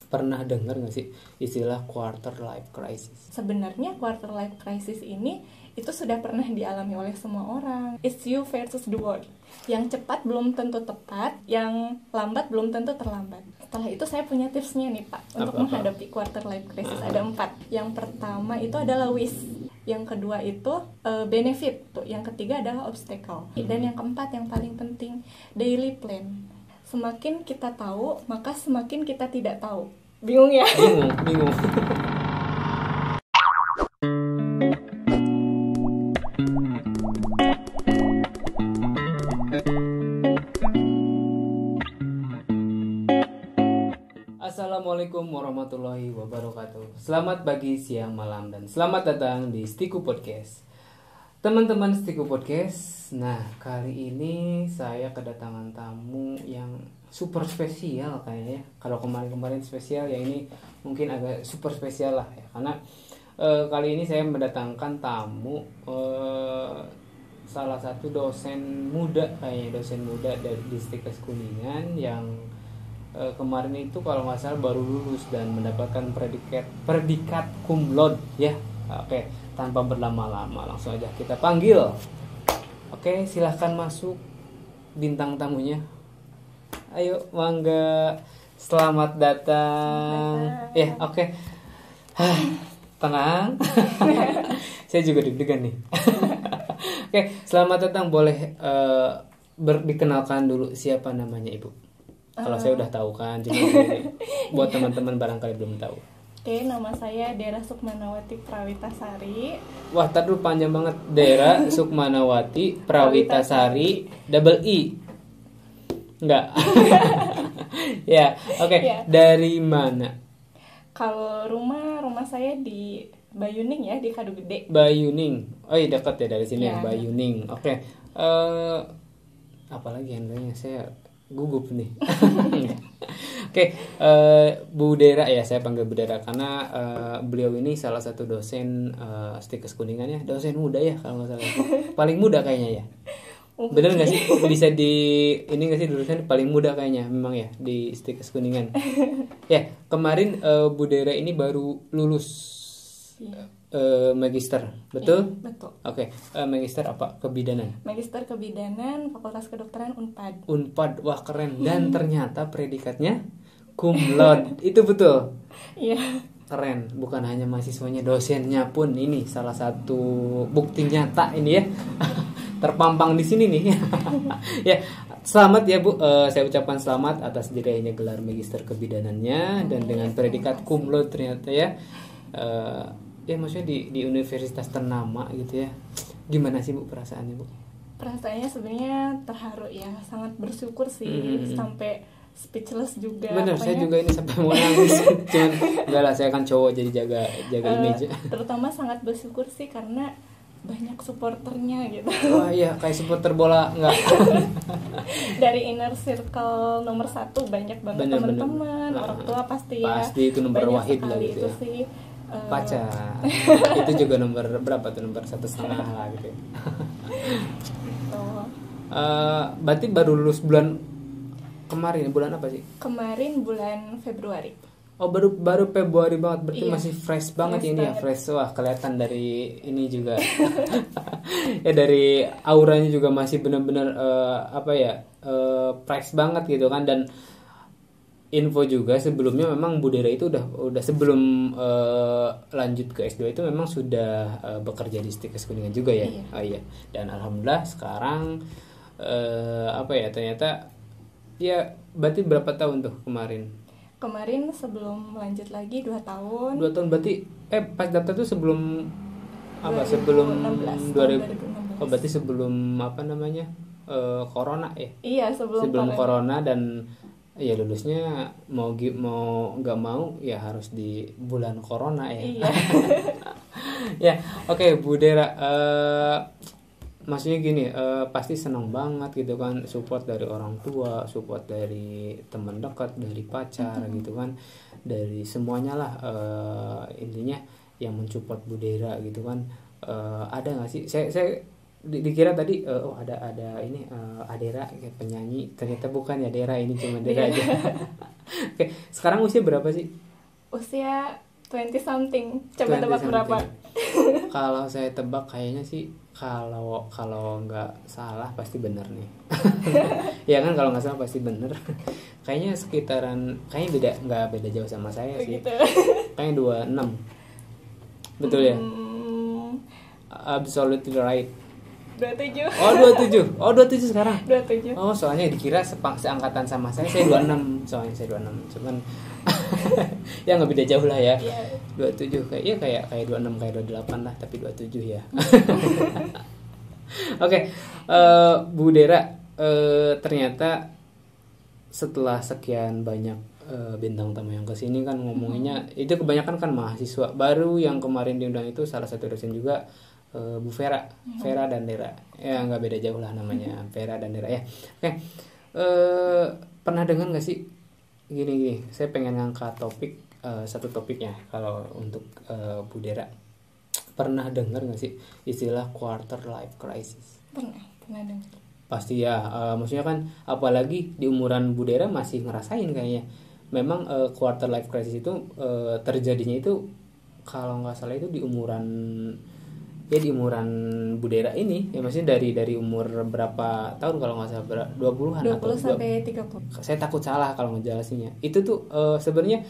pernah dengar nggak sih istilah quarter life crisis? Sebenarnya quarter life crisis ini itu sudah pernah dialami oleh semua orang. It's you versus the world. Yang cepat belum tentu tepat, yang lambat belum tentu terlambat. Setelah itu saya punya tipsnya nih Pak untuk menghadapi quarter life crisis. Ada 4. Yang pertama itu adalah wish. Yang kedua itu benefit. Yang ketiga adalah obstacle. Dan yang keempat yang paling penting, daily plan. Semakin kita tahu, maka semakin kita tidak tahu. Bingung ya? Bingung. Assalamualaikum warahmatullahi wabarakatuh. Selamat pagi, siang, malam, dan selamat datang di Stiku Podcast. Teman-teman Stiku Podcast, nah kali ini saya kedatangan tamu yang super spesial kayaknya. Kalau kemarin-kemarin spesial, ya ini mungkin agak super spesial lah ya. Karena kali ini saya mendatangkan tamu salah satu dosen muda dari Distikes Kuningan yang kemarin itu kalau nggak salah baru lulus dan mendapatkan predikat cum laude ya. Oke, tanpa berlama-lama langsung aja kita panggil. Oke, silahkan masuk bintang tamunya. Ayo, mangga. Selamat datang. Ya, oke. Tenang. Saya juga deg-degan nih. Oke, selamat datang. Boleh dikenalkan dulu siapa namanya Ibu? Kalau saya udah tahu kan, cuma buat teman-teman barangkali belum tahu. Oke, nama saya Dera Sukmanawati Prawitasari. Wah, tadi panjang banget. Dera Sukmanawati Prawitasari double I. Enggak. Ya, oke. Ya. Dari mana? Kalau rumah saya di Bayuning ya, di Kadu Gede. Bayuning. Oh, iya dekat ya dari sini ya, Ya. Bayuning. Oke. Apalagi handle-nya saya gugup nih. Oke, Bu Dera ya, saya panggil Bu Dera karena beliau ini salah satu dosen Stikes Kuningan ya, dosen muda ya kalau nggak salah. Paling muda kayaknya ya. Bener nggak sih? Bisa ini nggak sih dosen paling muda kayaknya memang ya di Stikes Kuningan. Ya, kemarin Bu Dera ini baru lulus magister, betul? Ya, betul. Oke, magister apa? Kebidanan. Magister Kebidanan Fakultas Kedokteran Unpad. Unpad, wah keren. Dan ternyata predikatnya cum laude. Itu betul. Iya. Keren. Bukan hanya mahasiswanya, dosennya pun ini salah satu bukti nyata ini ya. Terpampang di sini nih. Ya, selamat ya Bu. Saya ucapkan selamat atas diraihnya gelar magister kebidanannya dan dengan predikat cum laude ternyata ya. Ya maksudnya di universitas ternama gitu ya. Gimana sih Bu perasaannya Bu? Perasaannya sebenarnya terharu ya, sangat bersyukur sih, sampai speechless juga. Bener, saya juga ini sampai mau nangis. Cuman enggak lah, saya kan cowok jadi jaga image. Terutama sangat bersyukur sih karena banyak supporternya gitu. Wah iya, kayak supporter bola enggak. Dari inner circle nomor 1 banyak banget teman-teman, orang tua pasti ya. Pasti itu nomor banyak wahid lah sekali gitu itu ya. sih. Pacar. Itu juga nomor berapa tuh? Nomor 1,5 lah gitu. Gitu. Berarti baru lulus bulan kemarin, bulan apa sih? Kemarin bulan Februari. Oh baru Februari banget, berarti Iya. masih fresh banget Fresh ini ya, banget. fresh. Wah kelihatan dari ini juga. Ya dari auranya juga masih benar-benar fresh banget gitu kan. Dan info juga sebelumnya memang Bu Dera itu udah sebelum lanjut ke S2 itu memang sudah bekerja di Stikes Kuningan juga ya. Iya. Oh iya. Dan alhamdulillah sekarang ternyata ya berarti berapa tahun tuh kemarin? Kemarin sebelum lanjut lagi 2 tahun. 2 tahun berarti pas daftar tuh sebelum apa? 2016, Sebelum tahun 2000. Oh berarti sebelum corona ya? Iya, sebelum corona. Dan ya lulusnya mau nggak mau ya harus di bulan corona ya. Iya. Ya oke, Bu Dera, maksudnya gini, pasti senang banget gitu kan, support dari orang tua, support dari teman dekat, dari pacar gitu kan, dari semuanya lah, intinya yang mensupport Bu Dera gitu kan. Ada nggak sih, saya dikira tadi oh ada ini Adera kayak penyanyi, ternyata bukan ya Dera, ini cuma Dera aja. Oke, sekarang usia berapa sih? Usia 20 something. Coba 20 tebak berapa? Kalau saya tebak kayaknya sih kalau nggak salah pasti bener nih. Ya kan, kalau nggak salah pasti bener. Kayaknya sekitaran, kayaknya nggak beda jauh sama saya sih. Begitu. Kayaknya 26. Betul ya? Absolutely right. 27. Oh 27. Oh 27 sekarang. 27. Oh soalnya dikira seangkatan sama saya 26. Soalnya saya 26. Cuman ya nggak beda jauh lah ya. Iya. 27 kayak 26 kayak 28 lah, tapi 27 ya. Oke, Bu Dera, ternyata setelah sekian banyak bintang tamu yang kesini kan ngomonginnya itu kebanyakan kan mahasiswa baru. Yang kemarin diundang itu salah satu dosen juga, Bu Vera dan Dera, ya nggak beda jauh lah namanya, Vera dan Dera ya. Oke, pernah dengar nggak sih gini, saya pengen ngangkat topik, satu topik ya kalau untuk Bu Dera, pernah dengar nggak sih istilah quarter life crisis? Pernah dengar. Pasti ya, maksudnya kan apalagi di umuran Bu Dera masih ngerasain kayaknya. Memang quarter life crisis itu terjadinya itu kalau nggak salah itu di umuran Bu Dera ini ya, maksudnya dari umur berapa tahun kalau nggak salah, 20-an 20 atau sampai 30. Saya takut salah kalau ngejelasinnya. Itu tuh sebenarnya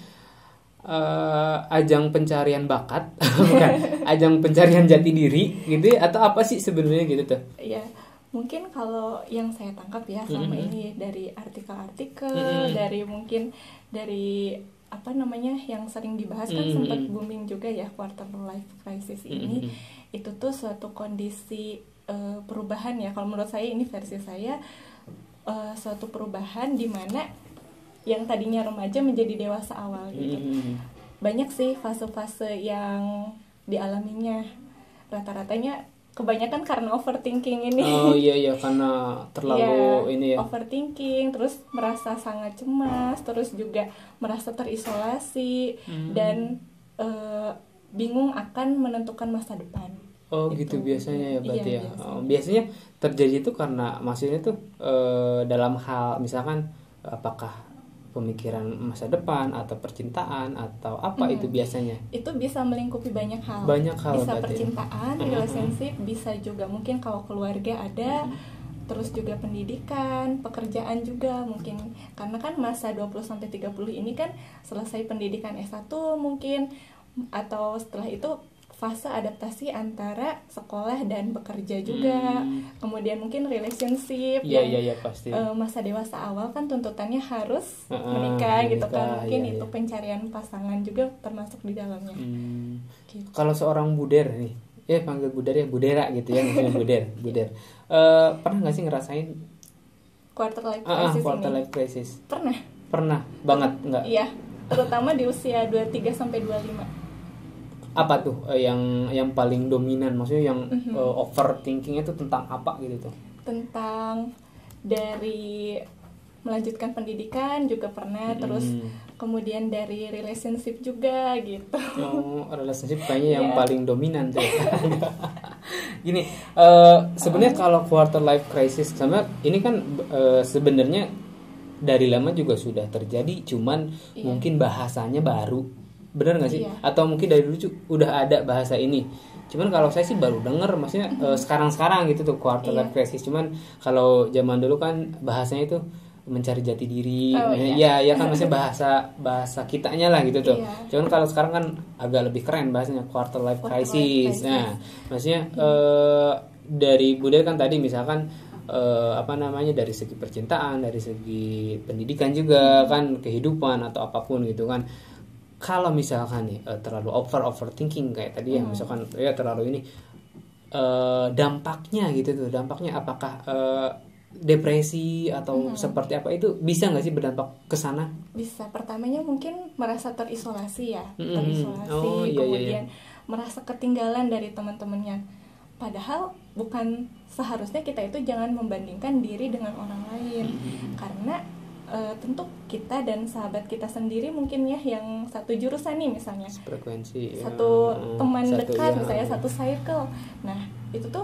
ajang pencarian bakat, bukan ajang pencarian jati diri gitu ya, atau apa sih sebenarnya gitu tuh? Iya, mungkin kalau yang saya tangkap ya selama ini dari artikel-artikel, dari apa namanya yang sering dibahas kan sempat booming juga ya quarter life crisis ini. Itu tuh suatu kondisi perubahan ya, kalau menurut saya ini versi saya, suatu perubahan di mana yang tadinya remaja menjadi dewasa awal gitu. Banyak sih fase-fase yang dialaminya, rata-ratanya kebanyakan karena overthinking ini. Oh iya karena terlalu ini ya. Overthinking, terus merasa sangat cemas, terus juga merasa terisolasi dan bingung akan menentukan masa depan. Oh gitu biasanya ya berarti iya, ya. Biasanya terjadi itu karena maksudnya tuh dalam hal misalkan apakah pemikiran masa depan atau percintaan atau apa itu biasanya? Itu bisa melingkupi banyak hal. Bisa percintaan, relationship, bisa juga mungkin kalau keluarga ada, terus juga pendidikan, pekerjaan juga mungkin. Karena kan masa 20 sampai 30 ini kan selesai pendidikan S1 mungkin, atau setelah itu fase adaptasi antara sekolah dan bekerja juga. Kemudian mungkin relationship pasti. Masa dewasa awal kan tuntutannya harus menikah gitu kan. Mungkin itu pencarian pasangan juga termasuk di dalamnya. Gitu. Kalau seorang Buder nih, ya panggil Buder ya, Budera gitu ya, maksudnya Buder. Pernah nggak sih ngerasain quarter life crisis quarter life crisis? Pernah banget nggak? Iya, terutama di usia 23 sampai 25. Apa tuh yang paling dominan, maksudnya yang overthinkingnya itu tentang apa gitu tuh? Tentang dari melanjutkan pendidikan juga pernah, terus kemudian dari relationship juga gitu. Relationship kayaknya yang paling dominan tuh. Gini, sebenarnya kalau quarter life crisis sama ini kan sebenarnya dari lama juga sudah terjadi, cuman mungkin bahasanya baru. Benar nggak sih? Atau mungkin dari dulu udah ada bahasa ini. Cuman kalau saya sih baru denger, maksudnya sekarang-sekarang gitu tuh quarter life crisis. Cuman kalau zaman dulu kan bahasanya itu mencari jati diri. Ya kan maksudnya bahasa kitanya lah gitu tuh. Cuman kalau sekarang kan agak lebih keren bahasanya quarter life crisis. Nah, maksudnya dari budaya kan tadi misalkan dari segi percintaan, dari segi pendidikan juga kan, kehidupan atau apapun gitu kan. Kalau misalkan nih terlalu overthinking kayak tadi yang misalkan ya terlalu ini, dampaknya apakah depresi atau seperti apa, itu bisa nggak sih berdampak ke sana? Bisa. Pertamanya mungkin merasa terisolasi ya, kemudian merasa ketinggalan dari teman-temannya. Padahal bukan seharusnya kita itu jangan membandingkan diri dengan orang lain, karena tentu kita dan sahabat kita sendiri mungkin ya yang satu jurusan nih misalnya, frekuensi, satu teman dekat misalnya, satu circle. Nah itu tuh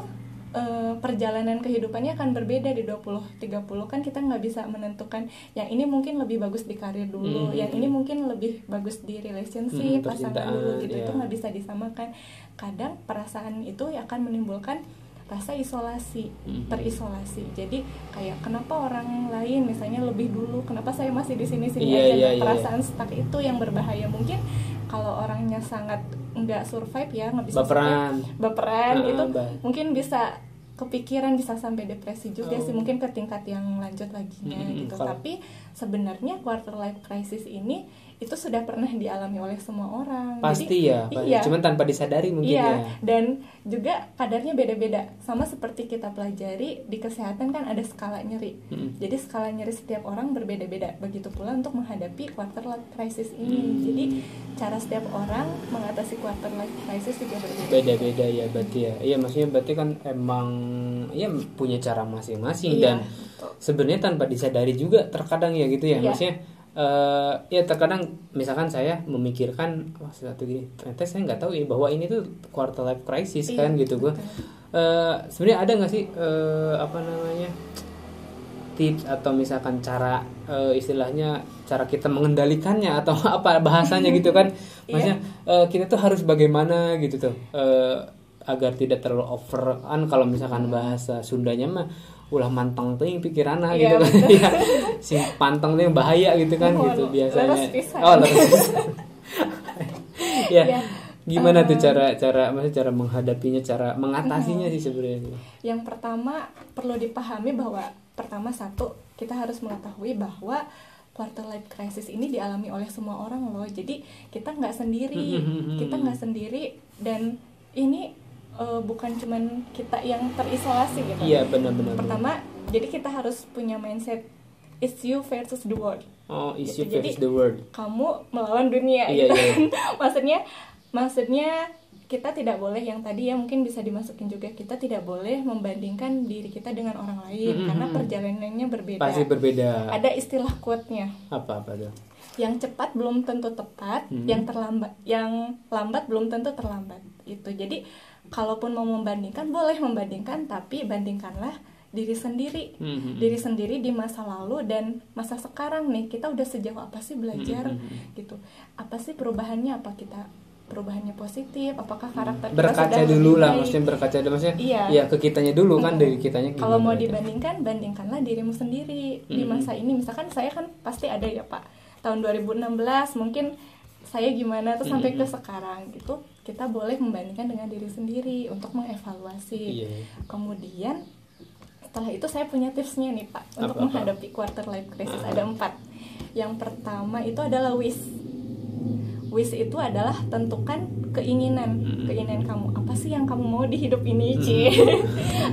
perjalanan kehidupannya akan berbeda di 20-30 kan kita nggak bisa menentukan yang ini mungkin lebih bagus di karir dulu, yang ini mungkin lebih bagus di relationship pasangan dulu gitu, itu nggak bisa disamakan. Kadang perasaan itu akan menimbulkan rasa isolasi, terisolasi. Jadi kayak kenapa orang lain misalnya lebih dulu, kenapa saya masih di sini-sini aja. Perasaan stuck itu yang berbahaya. Mungkin kalau orangnya sangat nggak survive ya, nggak bisa baperan itu mungkin bisa kepikiran, bisa sampai depresi juga sih, mungkin ke tingkat yang lanjut laginya gitu. Tapi sebenarnya quarter life crisis ini itu sudah pernah dialami oleh semua orang. Pasti. Jadi, iya, cuman tanpa disadari mungkin ya. Dan juga kadarnya beda-beda. Sama seperti kita pelajari di kesehatan kan ada skala nyeri. Jadi skala nyeri setiap orang berbeda-beda. Begitu pula untuk menghadapi quarter life crisis ini. Jadi cara setiap orang mengatasi quarter life crisis juga berbeda. Beda-beda ya berarti ya. Iya, maksudnya berarti kan emang ya punya cara masing-masing dan sebenarnya tanpa disadari juga terkadang ya gitu ya. Maksudnya ya terkadang misalkan saya memikirkan sesuatu gini, ternyata saya nggak tahu ya bahwa ini tuh quarter life crisis kan gitu. Gue sebenarnya ada nggak sih tips atau misalkan cara istilahnya cara kita mengendalikannya atau apa bahasanya gitu kan, maksudnya kita tuh harus bagaimana gitu tuh agar tidak terlalu over kan, kalau misalkan bahasa Sundanya mah ulah manteng teuing pikiranna gitu kan. Ya, sing panteng teh bahaya gitu kan gitu biasanya. Leres. Ya. Gimana tuh cara maksudnya cara menghadapinya, cara mengatasinya sih sebenarnya. Yang pertama perlu dipahami bahwa satu, kita harus mengetahui bahwa quarter life crisis ini dialami oleh semua orang loh. Jadi kita nggak sendiri, dan ini bukan cuman kita yang terisolasi gitu. Iya, benar-benar. Pertama, jadi kita harus punya mindset it's you versus the world. Oh, it's you versus the world. Kamu melawan dunia. Iya, gitu. Maksudnya kita tidak boleh, yang tadi ya mungkin bisa dimasukin juga, kita tidak boleh membandingkan diri kita dengan orang lain karena perjalanannya berbeda. Pasti berbeda. Ada istilah quote-nya. Apa tuh? Yang cepat belum tentu tepat, yang lambat belum tentu terlambat. Itu. Jadi kalaupun mau membandingkan, boleh membandingkan, tapi bandingkanlah diri sendiri. Diri sendiri di masa lalu dan masa sekarang nih, kita udah sejauh apa sih belajar gitu. Apa sih perubahannya, perubahannya positif, apakah karakter kita berkaca sudah dulu lah, baik. maksudnya iya ke kitanya dulu kan, dari kitanya gimana. Kalau mau dibandingkan, bandingkanlah dirimu sendiri di masa ini. Misalkan saya kan pasti ada ya Pak, tahun 2016 mungkin saya gimana tuh sampai ke sekarang gitu. Kita boleh membandingkan dengan diri sendiri untuk mengevaluasi. Kemudian setelah itu saya punya tipsnya nih Pak untuk menghadapi quarter life crisis. Ada 4. Yang pertama itu adalah wish itu adalah tentukan keinginan kamu. Apa sih yang kamu mau di hidup ini,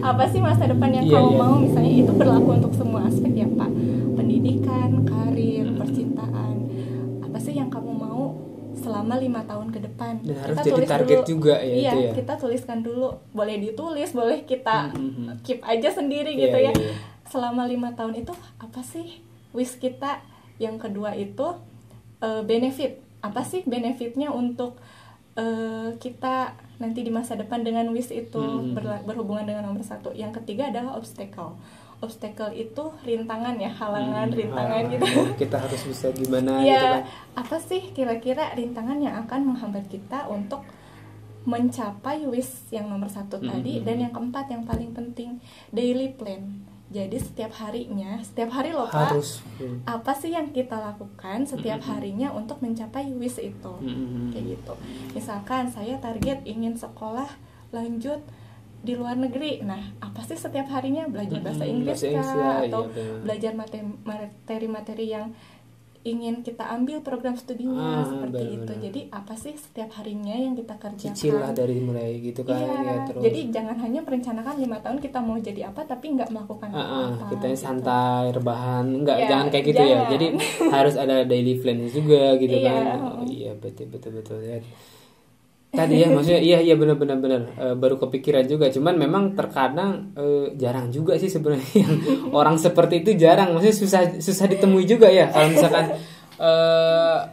apa sih masa depan yang kamu mau? Misalnya itu berlaku untuk semua aspek ya Pak, pendidikan, karir, percintaan. Apa sih yang kamu mau selama 5 tahun ke depan? Dan harus kita jadi target dulu. Juga ya. Iya, itu ya. Kita tuliskan dulu. Boleh ditulis, boleh kita keep aja sendiri gitu ya. Selama 5 tahun itu apa sih wish kita? Yang kedua itu benefit. Apa sih benefitnya untuk kita nanti di masa depan dengan wish itu berhubungan dengan nomor 1. Yang ketiga adalah obstacle itu rintangan ya, halangan, rintangan gitu. Kita harus bisa gimana ya, gitu kan. Apa sih kira-kira rintangan yang akan menghambat kita untuk mencapai wish yang nomor 1 tadi. Dan yang keempat yang paling penting, daily plan. Jadi setiap hari loh Pak, apa sih yang kita lakukan setiap harinya untuk mencapai wish itu. Kayak gitu. Misalkan saya target ingin sekolah lanjut di luar negeri. Nah, apa sih setiap harinya? Belajar bahasa Inggris atau belajar materi-materi yang ingin kita ambil program studinya seperti itu. Jadi apa sih setiap harinya yang kita kerjakan? Cicil lah dari mulai gitu kan. Terus. Jadi jangan hanya merencanakan 5 tahun kita mau jadi apa tapi nggak melakukan apa-apa. Kita gitu. Santai, rebahan, jangan kayak gitu ya. Jadi harus ada daily plan juga gitu kan. Iya, betul ya. Tadi ya maksudnya iya benar baru kepikiran juga, cuman memang terkadang jarang juga sih sebenarnya yang orang seperti itu, jarang, maksudnya susah ditemui juga ya. Kalau misalkan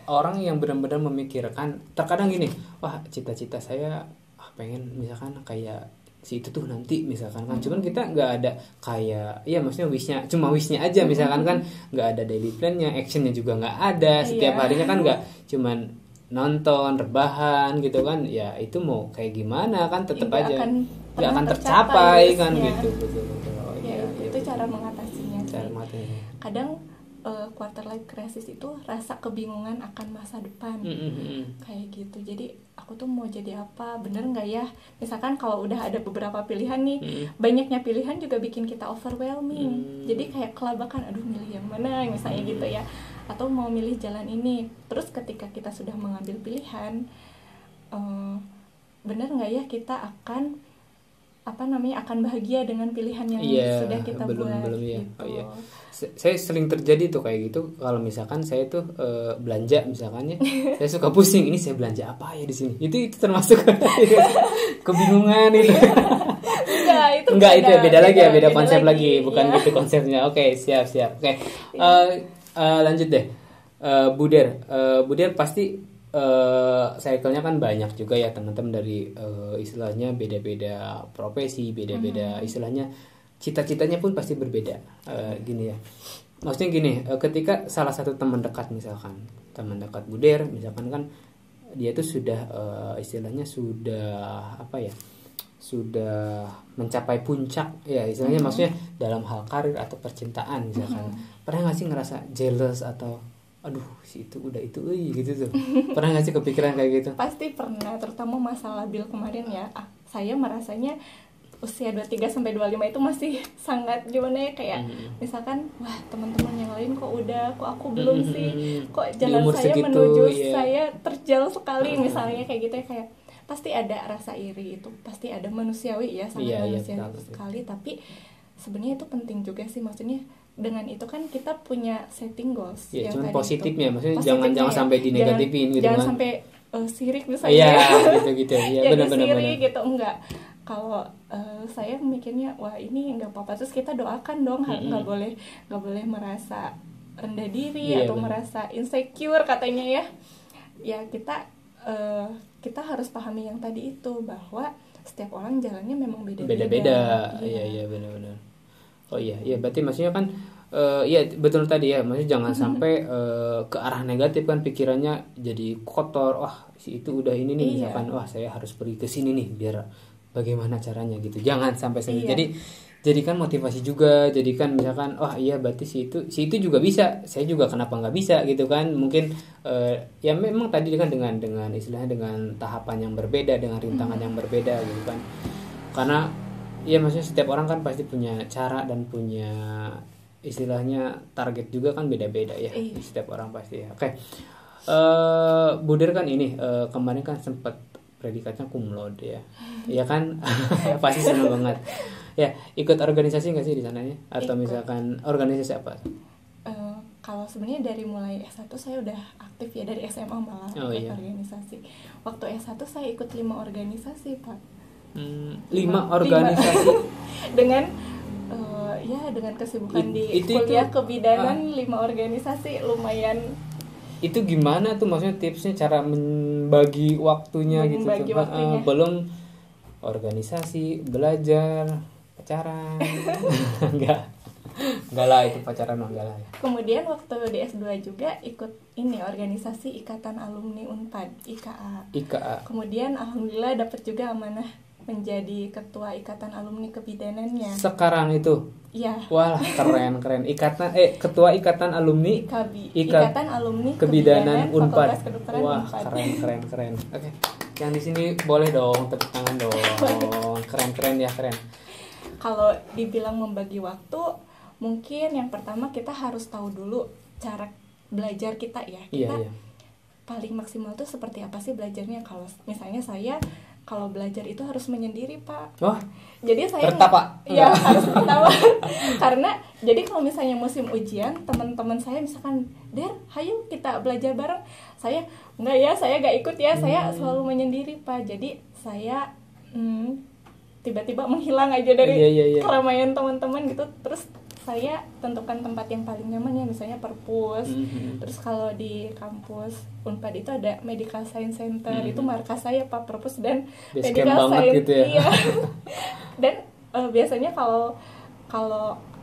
orang yang benar-benar memikirkan, terkadang gini, wah cita-cita saya pengen misalkan kayak si itu tuh nanti misalkan kan, cuman kita nggak ada kayak ya maksudnya wishnya aja misalkan kan, nggak ada daily plannya, actionnya juga nggak ada, setiap harinya kan nggak cuman nonton rebahan gitu kan, ya itu mau kayak gimana kan tetap aja nggak akan tercapai kan gitu. Betul. Oh, ya, itu cara mengatasinya cara sih. Kadang quarter life crisis itu rasa kebingungan akan masa depan, kayak gitu. Jadi aku tuh mau jadi apa, bener nggak ya? Misalkan kalau udah ada beberapa pilihan nih, banyaknya pilihan juga bikin kita overwhelming. Jadi kayak kelabakan, aduh milih yang mana misalnya gitu ya, atau mau milih jalan ini. Terus ketika kita sudah mengambil pilihan, bener nggak ya kita akan akan bahagia dengan pilihan yang sudah kita buat ya. gitu. Oh, iya. Saya sering terjadi tuh kayak gitu kalau misalkan saya tuh belanja misalkan ya, saya suka pusing, ini saya belanja apa ya di sini, itu termasuk kebingungan itu. Enggak, itu beda lagi ya, beda konsep lagi, bukan gitu konsepnya. Oke, siap. Oke. Lanjut deh. Buder pasti cycle-nya kan banyak juga ya teman-teman, dari istilahnya beda-beda profesi, beda-beda istilahnya cita-citanya pun pasti berbeda. Gini ya, maksudnya gini, ketika salah satu teman dekat misalkan, teman dekat Buder misalkan kan, dia tuh sudah istilahnya sudah sudah mencapai puncak ya istilahnya, maksudnya dalam hal karir atau percintaan misalkan, pernah nggak sih ngerasa jealous atau aduh si itu udah itu gitu tuh? Pernah nggak sih kepikiran kayak gitu? Pasti pernah, terutama masalah labil kemarin ya. Saya merasanya usia 23-25 itu masih sangat gimana ya, kayak misalkan wah teman-teman yang lain kok aku belum sih, kok jalan saya segitu, menuju saya terjal sekali misalnya kayak gitu ya, kayak pasti ada rasa iri, itu pasti ada, manusiawi ya, sangat manusiawi sekali. Tapi sebenarnya itu penting juga sih, maksudnya dengan itu kan kita punya setting goals ya, cuman positifnya, maksudnya jangan sampai dinegatifin gitu, jangan sampai sirik misalnya, gitu ya, benar-benar gitu, enggak. Kalau saya mikirnya wah ini nggak apa-apa, terus kita doakan dong, nggak boleh merasa rendah diri atau merasa insecure katanya ya kita harus pahami yang tadi itu, bahwa setiap orang jalannya memang beda-beda. Iya benar-benar. Oh iya berarti maksudnya kan iya betul tadi ya, maksudnya jangan sampai ke arah negatif kan, pikirannya jadi kotor, wah si itu udah ini nih misalkan, wah saya harus pergi ke sini nih biar bagaimana caranya gitu, jangan sampai jadi jadikan motivasi juga, jadikan misalkan wah iya berarti si itu juga bisa, saya juga kenapa nggak bisa gitu kan, mungkin ya memang tadi kan dengan istilahnya dengan tahapan yang berbeda, dengan rintangan yang berbeda gitu kan, karena ya maksudnya setiap orang kan pasti punya cara dan punya istilahnya target juga kan beda-beda ya, setiap orang pasti ya. Oke. Buder kan ini kemarin kan sempat predikatnya cum laude ya. Ya kan? Pasti senang banget. Ya, ikut organisasi nggak sih di sananya? Atau misalkan organisasi apa? Kalau sebenarnya dari mulai S1 saya udah aktif ya, dari SMA malah organisasi. Waktu S1 saya ikut 5 organisasi, Pak. 5 organisasi dengan kesibukan di kuliah kebidanan, 5 organisasi lumayan. Itu gimana tuh, maksudnya tipsnya cara membagi waktunya gitu tuh? Belum organisasi, belajar, pacaran. enggak lah, itu pacaran enggak lah ya. Kemudian waktu di S2 juga ikut ini organisasi Ikatan Alumni Unpad, IKA. Kemudian alhamdulillah dapat juga amanah menjadi ketua Ikatan Alumni Kebidanannya. Sekarang itu? Iya. Wah, keren. Ketua Ikatan Alumni Ikatan Alumni Kebidanan Unpad. Wah, Unpad. Keren. Oke. Yang di sini boleh dong tepuk tangan dong. Keren ya. Kalau dibilang membagi waktu, mungkin yang pertama kita harus tahu dulu cara belajar kita ya. Kita paling maksimal tuh seperti apa sih belajarnya? Kalau misalnya saya kalau belajar itu harus menyendiri, Pak. Wah. Jadi saya tertapa. Ya, harus tertawa. Karena jadi kalau misalnya musim ujian, teman-teman saya misalkan, "Der, hayu kita belajar bareng." Saya enggak ikut ya. Saya selalu menyendiri, Pak. Jadi saya tiba-tiba menghilang aja dari keramaian teman-teman gitu. Terus saya tentukan tempat yang paling nyaman ya, misalnya perpus. Terus kalau di kampus Unpad itu ada Medical Science Center, itu markas saya Pak, perpus dan Base Medical camp banget Science. gitu ya. Iya. Dan biasanya kalau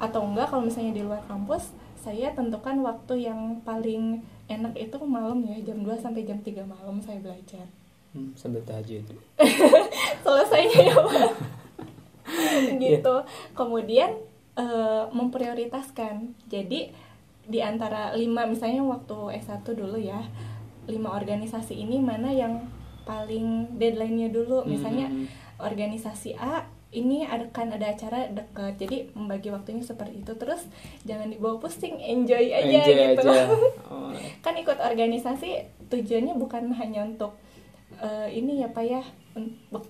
atau enggak kalau misalnya di luar kampus, saya tentukan waktu yang paling enak itu malam ya, jam 2 sampai jam 3 malam saya belajar. Sambil tahajud. Selesainya ya Pak. Gitu. Kemudian memprioritaskan. Jadi di antara 5, misalnya waktu S1 dulu ya, 5 organisasi ini mana yang paling deadline-nya dulu. Misalnya organisasi A ini akan ada acara dekat, jadi membagi waktunya seperti itu. Terus jangan dibawa pusing, enjoy aja gitu. Oh. Kan ikut organisasi tujuannya bukan hanya untuk ini ya Pak ya,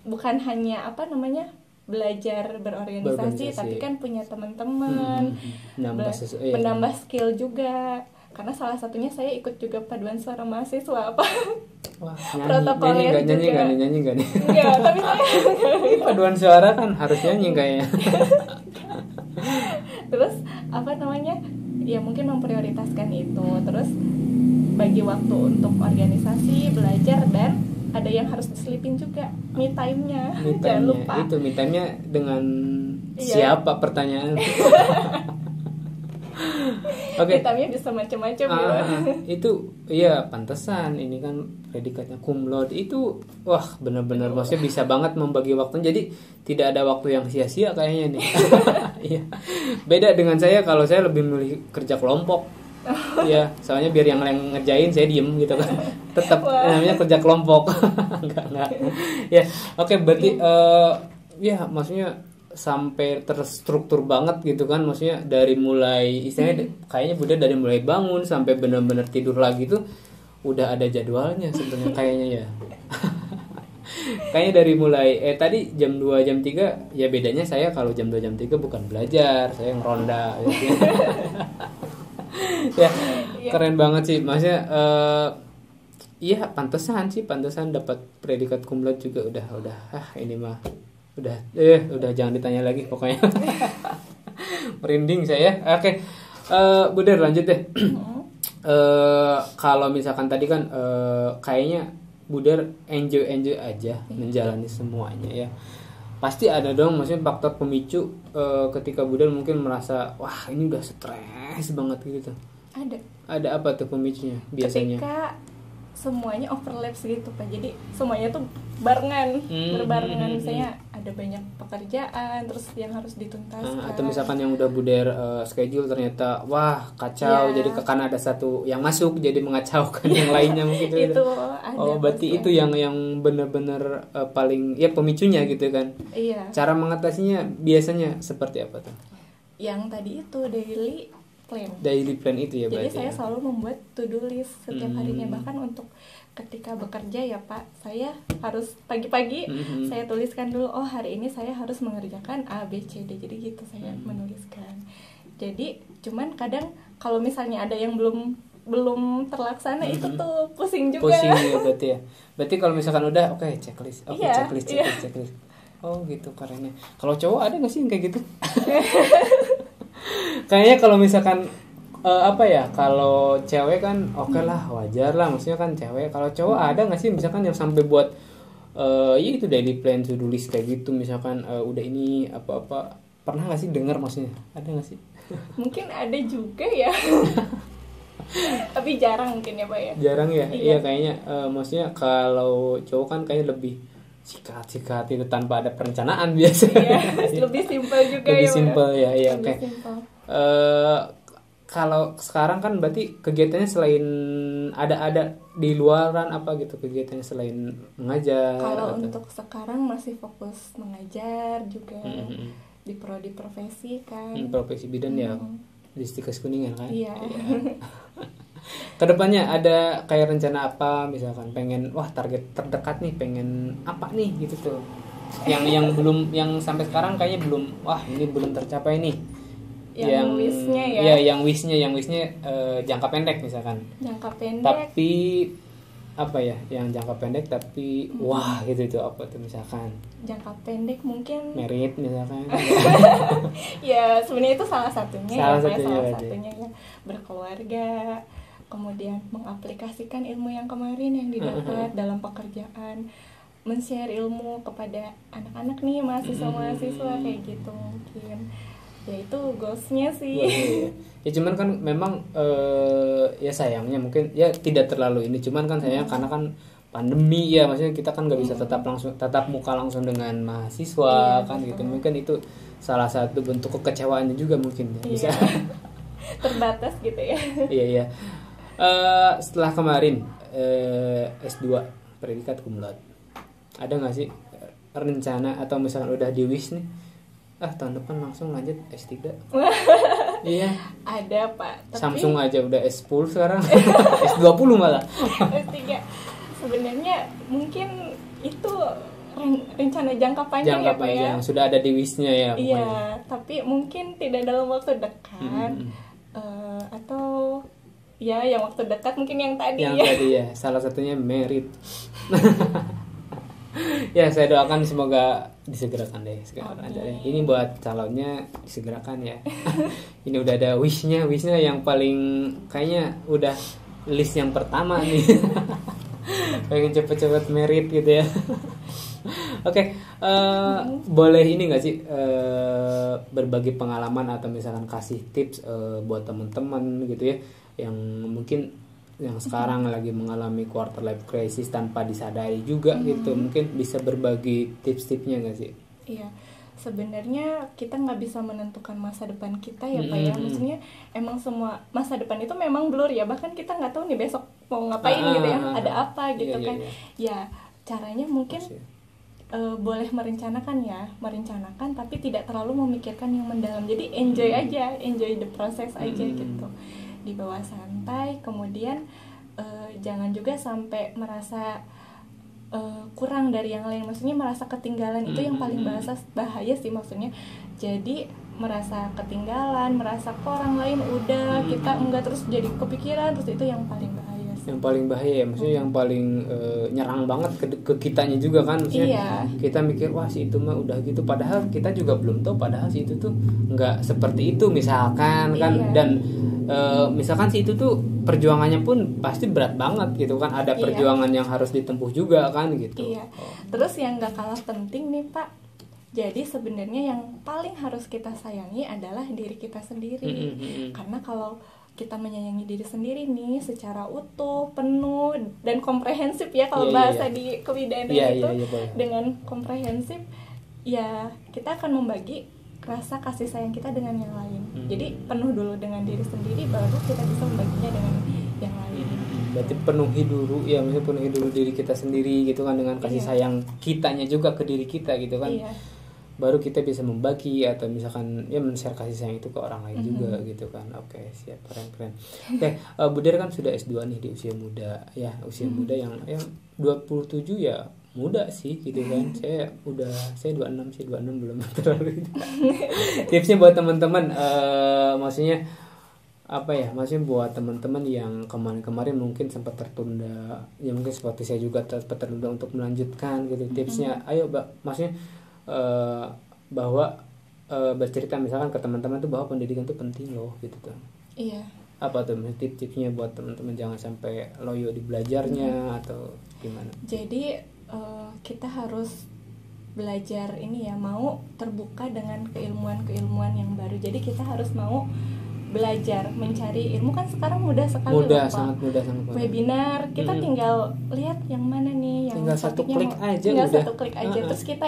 bukan hanya belajar berorganisasi, tapi kan punya teman-teman, menambah skill juga. Karena salah satunya saya ikut juga paduan suara mahasiswa, apa? Wah, protokolnya juga. Nyanyi nggak nih? Enggak, tapi saya paduan suara kan harus nyanyi kayaknya. Terus ya mungkin memprioritaskan itu. Terus bagi waktu untuk organisasi, belajar, dan ada yang harus diselipin juga, me time-nya. Jangan lupa. Itu me time-nya dengan siapa pertanyaan? Oke. Me time-nya bisa macam-macam ya. Itu iya pantesan ini kan predikatnya cum laude itu, wah benar-benar maksudnya bisa banget membagi waktu, jadi tidak ada waktu yang sia-sia kayaknya nih. Iya. Beda dengan saya, kalau saya lebih memilih kerja kelompok. Iya, soalnya biar yang ngerjain saya diem gitu kan. Tetap namanya kerja kelompok. enggak. Ya, oke, berarti ya maksudnya sampai terstruktur banget gitu kan, maksudnya dari mulai istilahnya kayaknya Bunda dari mulai bangun sampai benar-benar tidur lagi tuh udah ada jadwalnya sebenarnya kayaknya ya. Kayaknya dari mulai tadi jam 2 jam 3 ya, bedanya saya kalau jam 2 jam 3 bukan belajar, saya ngeronda gitu. Ya, keren banget sih maksudnya. Iya, pantesan dapat predikat cum laude juga udah ini mah udah jangan ditanya lagi pokoknya. Merinding saya. Oke. Bunda lanjut deh. Kalau misalkan tadi kan kayaknya Bunda enjoy aja menjalani semuanya ya. Pasti ada dong maksudnya faktor pemicu ketika Bunda mungkin merasa wah ini udah stres banget gitu. Ada apa tuh pemicunya biasanya? Ketika semuanya overlaps gitu Pak, jadi semuanya tuh berbarengan. Misalnya ada banyak pekerjaan terus yang harus dituntaskan, atau misalkan yang udah Buder schedule ternyata wah kacau, jadi karena ada satu yang masuk jadi mengacaukan yang lainnya mungkin itu ada. Berarti itu yang benar-benar paling ya pemicunya gitu kan. Iya. Cara mengatasinya biasanya seperti apa tuh? Yang tadi itu daily plan itu ya. Jadi saya selalu membuat to-do list setiap harinya, bahkan untuk ketika bekerja ya Pak, saya harus pagi-pagi saya tuliskan dulu, oh hari ini saya harus mengerjakan A, B, C, D, jadi gitu saya menuliskan. Jadi cuman kadang kalau misalnya ada yang belum terlaksana itu tuh pusing juga. Pusing ya berarti ya. Berarti kalau misalkan udah checklist. Checklist. Oh gitu karenanya. Kalau cowok ada nggak sih yang kayak gitu? Kayaknya kalau misalkan kalau cewek kan oke lah, wajar lah, maksudnya kan cewek. Kalau cowok ada nggak sih misalkan yang sampai buat itu daily plan, to do list kayak gitu, misalkan udah ini apa pernah nggak sih dengar, maksudnya ada nggak sih? Mungkin ada juga ya. Tapi jarang mungkin ya Pak ya. Jarang ya. Iya kayaknya maksudnya kalau cowok kan kayaknya lebih sikat itu tanpa ada perencanaan biasanya. Iya, lebih simpel juga lebih ya. Simpel ya. Iya oke. Kalau sekarang kan berarti kegiatannya selain ada di luaran apa gitu kegiatannya selain mengajar? Kalau untuk sekarang masih fokus mengajar juga di prodi profesi kan. Profesi bidan ya di Stikes Kuningan kan? Iya. Kedepannya ada kayak rencana apa, misalkan pengen target terdekat nih pengen apa nih gitu tuh, yang belum, yang sampai sekarang kayaknya belum, ini belum tercapai nih, yang wishnya ya, yang wishnya jangka pendek misalkan, jangka pendek, tapi apa ya yang jangka pendek tapi wah gitu itu apa tuh misalkan Jangka pendek mungkin merit misalkan. ya sebenarnya itu salah satunya Salah ya, Pak, satunya salah berarti. satunya ya berkeluarga, kemudian mengaplikasikan ilmu yang kemarin yang didapat dalam pekerjaan, men-share ilmu kepada anak-anak nih mahasiswa kayak gitu mungkin. Ya itu goalsnya sih. Wah, iya. Ya cuman kan memang ya sayangnya mungkin ya tidak terlalu ini, cuman kan sayang karena kan pandemi ya, maksudnya kita kan nggak bisa tatap muka langsung dengan mahasiswa Iya, kan betul. gitu, mungkin itu salah satu bentuk kekecewaannya juga mungkin ya bisa. Iya. Terbatas gitu ya. Iya iya. Setelah kemarin S2 predikat cum laude, ada nggak sih rencana atau misalkan udah di wish nih, tahun depan langsung lanjut S3? Iya. Ada Pak, tapi Samsung aja udah S10 sekarang. S20 malah. S3 sebenarnya mungkin itu rencana jangka panjang Jangka ya Pak ya. panjang sudah ada di wishnya ya Iya, pokoknya. tapi mungkin tidak dalam waktu dekat. Atau ya yang waktu dekat mungkin yang tadi Yang ya. tadi ya, salah satunya merit. Ya saya doakan semoga disegerakan deh sekarang aja deh. Ini buat calonnya disegerakan ya. Ini udah ada wishnya yang paling kayaknya udah list yang pertama nih. Pengen cepet-cepet merit gitu ya. Oke, boleh ini nggak sih berbagi pengalaman atau misalkan kasih tips buat teman-teman gitu ya yang mungkin yang sekarang lagi mengalami quarter life crisis tanpa disadari juga gitu, mungkin bisa berbagi tips-tipsnya nggak sih? Iya, sebenarnya kita nggak bisa menentukan masa depan kita ya Pak ya. Maksudnya emang semua masa depan itu memang blur ya. Bahkan kita nggak tahu nih besok mau ngapain gitu ya. Ada apa gitu Iya, kan. iya. Ya caranya mungkin Pasti. boleh merencanakan tapi tidak terlalu memikirkan yang mendalam. Jadi enjoy aja, enjoy the process aja gitu. Dibawa santai, kemudian jangan juga sampai merasa kurang dari yang lain, maksudnya merasa ketinggalan. Itu yang paling bahaya sih maksudnya. Jadi merasa ketinggalan, merasa kok orang lain udah, kita enggak, terus jadi kepikiran, terus itu yang paling bahaya sih. Yang paling bahaya ya, maksudnya yang paling nyerang banget ke kitanya juga kan, maksudnya Iya. kita mikir wah si itu mah udah gitu, padahal kita juga belum tahu padahal si itu tuh nggak seperti itu misalkan kan. Iya. Dan misalkan si itu tuh perjuangannya pun pasti berat banget gitu kan, ada Iya. perjuangan yang harus ditempuh juga kan gitu. Iya. Terus yang gak kalah penting nih Pak, jadi sebenarnya yang paling harus kita sayangi adalah diri kita sendiri. Karena kalau kita menyayangi diri sendiri nih secara utuh, penuh dan komprehensif ya, kalau Iya, bahasa iya. di kebidanan Iya, itu iya, boleh. dengan komprehensif, ya kita akan membagi rasa kasih sayang kita dengan yang lain. Jadi penuh dulu dengan diri sendiri, baru kita bisa membaginya dengan yang lain. Berarti penuhi dulu ya, maksudnya penuhi dulu diri kita sendiri gitu kan, dengan kasih Iya. sayang kitanya juga ke diri kita gitu kan. Iya. Baru kita bisa membagi atau misalkan ya men-share kasih sayang itu ke orang lain juga gitu kan. Oke, siap, keren. Oke, Bu Der kan sudah S2 nih di usia muda ya, usia muda yang 27 ya muda sih gitu kan. Saya 26 sih, 26 belum terlalu itu. Tipsnya buat teman-teman maksudnya apa ya, maksudnya buat teman-teman yang kemarin mungkin sempat tertunda ya, mungkin seperti saya juga sempat tertunda untuk melanjutkan gitu. Tipsnya ayo maksudnya bahwa bercerita misalkan ke teman-teman tuh bahwa pendidikan tuh penting loh gitu tuh. Iya. Apa tuh tips-tipsnya buat teman-teman jangan sampai loyo di belajarnya atau gimana? Jadi kita harus belajar ini ya, mau terbuka dengan keilmuan yang baru. Jadi kita harus mau belajar, mencari ilmu, kan sekarang mudah sekali Mudah, loh, Pak. sangat mudah. Webinar kita tinggal lihat yang mana nih yang Tinggal satu topiknya klik aja tinggal udah. satu klik aja, terus kita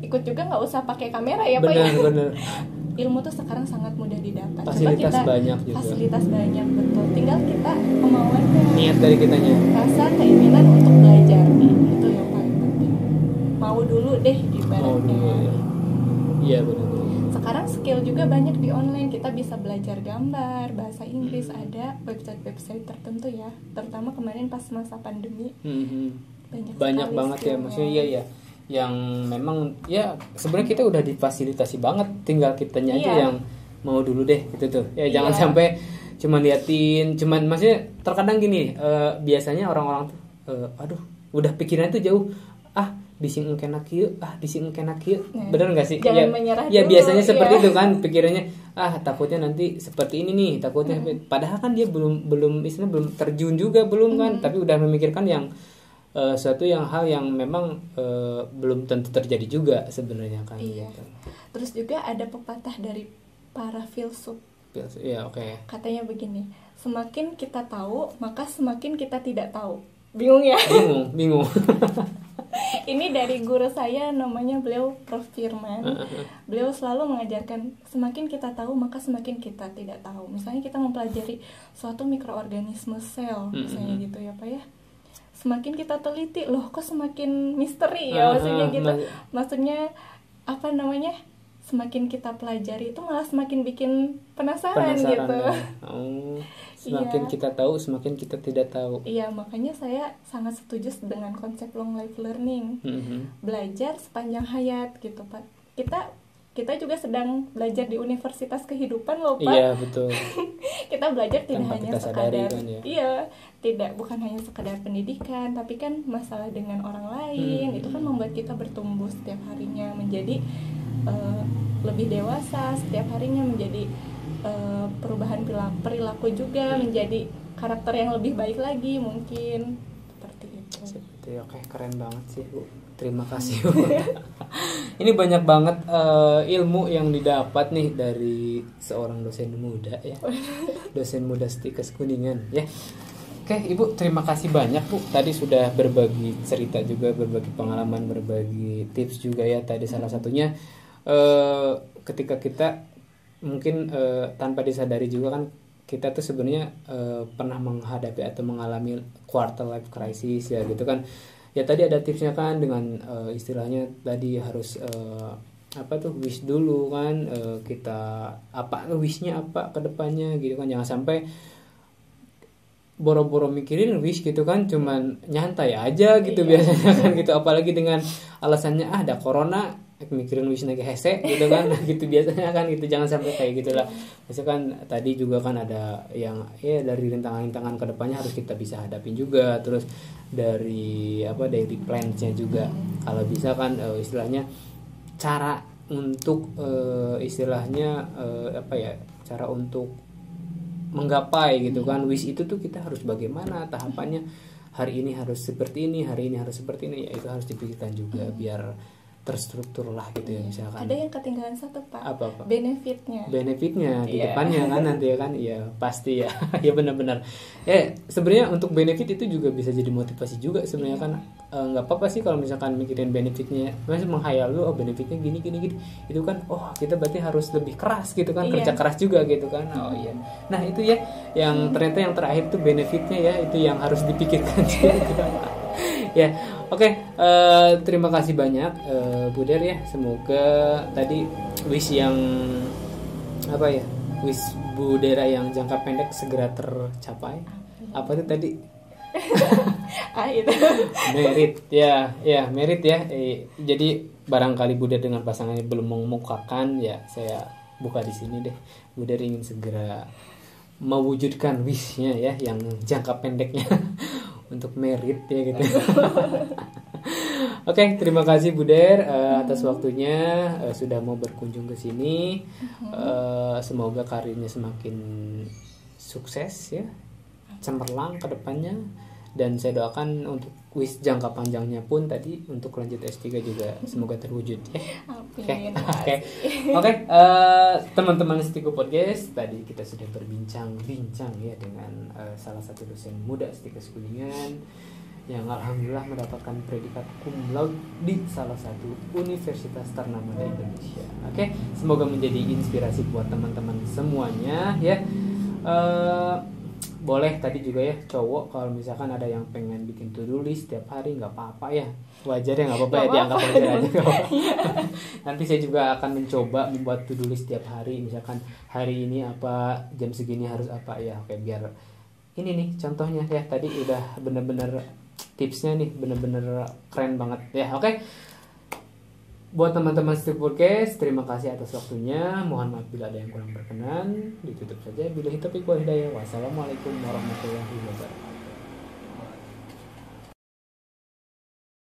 ikut juga, nggak usah pakai kamera ya Pak ya. Benar. Ilmu tuh sekarang sangat mudah didapat. Fasilitas Coba kita, banyak juga. fasilitas banyak, betul. Tinggal kita kemauannya, Niat dari kitanya. rasa keinginan untuk belajar. Itu yang paling penting. Mau dulu deh ibaratnya. Mau dulu ya. Iya benar. Sekarang skill juga banyak di online. Kita bisa belajar gambar, bahasa Inggris, ada website tertentu ya. Terutama kemarin pas masa pandemi. Banyak sekali banget ya, skillnya. maksudnya iya yang memang ya sebenarnya kita udah difasilitasi banget, tinggal kitanya aja Iya. yang mau dulu deh gitu tuh ya. Jangan Iya. sampai cuman liatin, maksudnya terkadang gini biasanya orang-orang tuh aduh udah pikirannya tuh jauh, dising engkenak kieu, dising engkenak kieu. Bener enggak sih? Jangan menyerah ya dulu, biasanya seperti itu kan pikirannya, takutnya nanti seperti ini nih, takutnya padahal kan dia belum istilahnya belum terjun juga belum kan, tapi udah memikirkan yang suatu yang hal yang memang belum tentu terjadi juga sebenarnya kan. Iya. Gitu. Terus juga ada pepatah dari para filsuf. Iya, oke. Katanya begini, semakin kita tahu, maka semakin kita tidak tahu. Bingung ya? Bingung. Ini dari guru saya, namanya beliau Prof. Firman. Beliau selalu mengajarkan semakin kita tahu maka semakin kita tidak tahu. Misalnya kita mempelajari suatu mikroorganisme sel, misalnya gitu ya Pak ya. Semakin kita teliti, loh kok semakin misteri ya, maksudnya gitu. Maksudnya apa namanya? Semakin kita pelajari itu malah semakin bikin penasaran gitu. Ya. Semakin kita tahu, semakin kita tidak tahu. Iya, makanya saya sangat setuju dengan konsep long life learning. Belajar sepanjang hayat gitu, Pak. Kita juga sedang belajar di universitas kehidupan loh, Pak. Iya, betul. Kita belajar tidak tanpa hanya kita sadari, sekadar kan, ya? Iya, bukan hanya sekadar pendidikan, tapi kan masalah dengan orang lain. Itu kan membuat kita bertumbuh setiap harinya menjadi lebih dewasa, setiap harinya menjadi perubahan perilaku juga, menjadi karakter yang lebih baik lagi mungkin, seperti itu. Oke, keren banget sih Bu, terima kasih Bu. Ini banyak banget ilmu yang didapat nih dari seorang dosen muda ya, dosen muda Stikes Kuningan ya. Oke Ibu, terima kasih banyak Bu, tadi sudah berbagi cerita juga, berbagi pengalaman, berbagi tips juga ya. Tadi salah satunya ketika kita mungkin tanpa disadari juga kan, kita tuh sebenarnya pernah menghadapi atau mengalami quarter life crisis ya gitu kan. Ya tadi ada tipsnya kan, dengan istilahnya tadi harus wish dulu kan, kita wishnya apa ke depannya gitu kan, jangan sampai boro-boro mikirin wish gitu kan, cuman nyantai aja gitu biasanya kan gitu, apalagi dengan alasannya ada corona, mikirin wish lagi hese gitu kan. Gitu biasanya kan gitu, jangan sampai kayak gitulah. Misalkan tadi juga kan ada yang dari rintangan-rintangan kedepannya harus kita bisa hadapin juga, terus dari daily plans-nya juga kalau bisa kan istilahnya cara untuk cara untuk menggapai gitu kan wish itu tuh kita harus bagaimana tahapannya, hari ini harus seperti ini, hari ini harus seperti ini ya, itu harus dipikirkan juga biar terstruktur lah gitu ya. Misalkan ada yang ketinggalan satu Pak, apa benefitnya di depannya kan nanti ya kan, iya pasti ya. Ya benar-benar sebenarnya untuk benefit itu juga bisa jadi motivasi juga sebenarnya kan. Nggak apa-apa sih kalau misalkan mikirin benefitnya, masih menghayal lu benefitnya gini itu kan, kita berarti harus lebih keras gitu kan, kerja keras juga gitu kan. Nah itu ya yang ternyata yang terakhir tuh benefitnya ya, itu yang harus dipikirkan juga. Ya, oke. Terima kasih banyak Bu Der ya. Semoga tadi wish yang wish Bu Dera yang jangka pendek segera tercapai. Apa itu tadi? Itu Merit ya merit ya. Jadi barangkali Bu Der dengan pasangannya belum mengemukakan ya, saya buka di sini deh. Bu Der ingin segera mewujudkan wishnya ya, yang jangka pendeknya untuk merit ya gitu. Oke, terima kasih Bu Der atas waktunya, sudah mau berkunjung ke sini. Semoga karirnya semakin sukses ya, cemerlang ke depannya, dan saya doakan untuk wish jangka panjangnya pun tadi untuk lanjut S3 juga semoga terwujud ya. Oke, teman-teman Stiko Podcast, tadi kita sudah berbincang-bincang ya dengan salah satu dosen muda Stikes Kuningan yang alhamdulillah mendapatkan predikat cum laude di salah satu universitas ternama di Indonesia. Oke, semoga menjadi inspirasi buat teman-teman semuanya ya. Boleh tadi juga ya, cowok kalau misalkan ada yang pengen bikin to-do list setiap hari nggak apa-apa ya, wajar ya, nggak apa-apa ya, dianggap wajar aja. Nanti saya juga akan mencoba membuat to-do list setiap hari, misalkan hari ini apa, jam segini harus apa ya. Oke, biar ini nih contohnya ya, tadi udah bener-bener tipsnya nih bener-bener keren banget ya. Oke, buat teman-teman Stiko Podcast, terima kasih atas waktunya. Mohon maaf bila ada yang kurang berkenan. Ditutup saja. Billahi taufiq wal hidayah. Wassalamualaikum warahmatullahi wabarakatuh.